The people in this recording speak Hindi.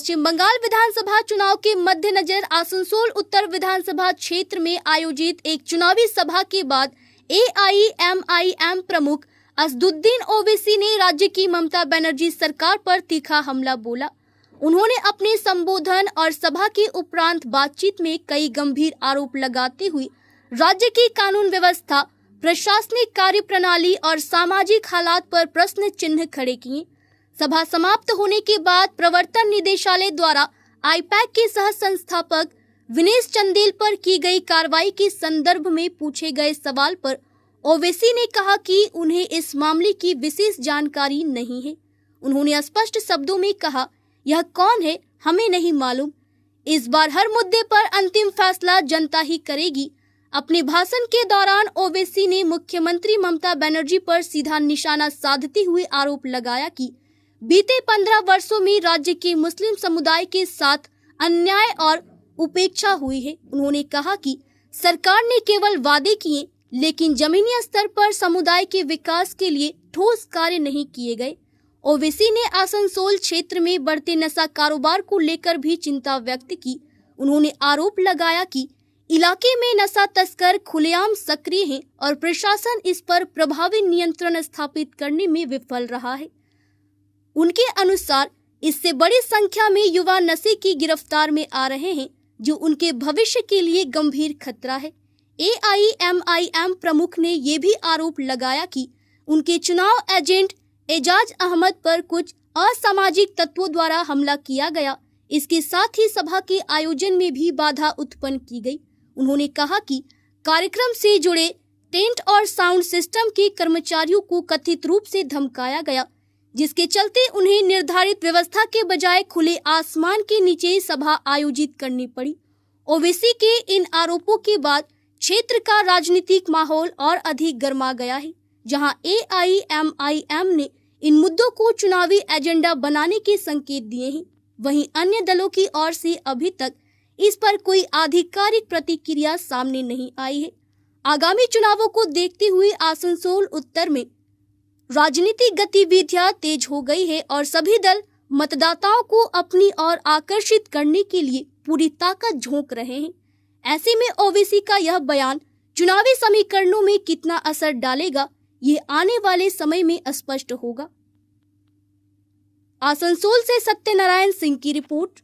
पश्चिम बंगाल विधानसभा चुनाव के मद्देनजर आसनसोल उत्तर विधानसभा क्षेत्र में आयोजित एक चुनावी सभा के बाद एआईएमआईएम प्रमुख असदुद्दीन ओवैसी ने राज्य की ममता बनर्जी सरकार पर तीखा हमला बोला। उन्होंने अपने संबोधन और सभा के उपरांत बातचीत में कई गंभीर आरोप लगाते हुए राज्य की कानून व्यवस्था, प्रशासनिक कार्य प्रणाली और सामाजिक हालात पर प्रश्न चिन्ह खड़े किए। सभा समाप्त होने के बाद प्रवर्तन निदेशालय द्वारा आईपैक के सह संस्थापक विनेश चंदेल पर की गई कार्रवाई के संदर्भ में पूछे गए सवाल पर ओवैसी ने कहा कि उन्हें इस मामले की विशेष जानकारी नहीं है। उन्होंने स्पष्ट शब्दों में कहा, यह कौन है हमें नहीं मालूम। इस बार हर मुद्दे पर अंतिम फैसला जनता ही करेगी। अपने भाषण के दौरान ओवैसी ने मुख्यमंत्री ममता बनर्जी पर सीधा निशाना साधते हुए आरोप लगाया कि बीते 15 वर्षों में राज्य के मुस्लिम समुदाय के साथ अन्याय और उपेक्षा हुई है। उन्होंने कहा कि सरकार ने केवल वादे किए, लेकिन जमीनी स्तर पर समुदाय के विकास के लिए ठोस कार्य नहीं किए गए। ओवैसी ने आसनसोल क्षेत्र में बढ़ते नशा कारोबार को लेकर भी चिंता व्यक्त की। उन्होंने आरोप लगाया कि इलाके में नशा तस्कर खुलेआम सक्रिय हैं और प्रशासन इस पर प्रभावी नियंत्रण स्थापित करने में विफल रहा है। उनके अनुसार इससे बड़ी संख्या में युवा नशे की गिरफ्तार में आ रहे हैं, जो उनके भविष्य के लिए गंभीर खतरा है। एआईएमआईएम प्रमुख ने ये भी आरोप लगाया कि उनके चुनाव एजेंट एजाज अहमद पर कुछ असामाजिक तत्वों द्वारा हमला किया गया। इसके साथ ही सभा के आयोजन में भी बाधा उत्पन्न की गई। उन्होंने कहा कि कार्यक्रम से जुड़े टेंट और साउंड सिस्टम के कर्मचारियों को कथित रूप से धमकाया गया, जिसके चलते उन्हें निर्धारित व्यवस्था के बजाय खुले आसमान के नीचे सभा आयोजित करनी पड़ी। ओवैसी के इन आरोपों के बाद क्षेत्र का राजनीतिक माहौल और अधिक गर्मा गया है, जहां एआईएमआईएम ने इन मुद्दों को चुनावी एजेंडा बनाने के संकेत दिए हैं। वहीं अन्य दलों की ओर से अभी तक इस पर कोई आधिकारिक प्रतिक्रिया सामने नहीं आई है। आगामी चुनावों को देखते हुए आसनसोल उत्तर में राजनीतिक गतिविधियां तेज हो गई है और सभी दल मतदाताओं को अपनी ओर आकर्षित करने के लिए पूरी ताकत झोंक रहे हैं। ऐसे में ओवैसी का यह बयान चुनावी समीकरणों में कितना असर डालेगा, ये आने वाले समय में स्पष्ट होगा। आसनसोल से सत्यनारायण सिंह की रिपोर्ट।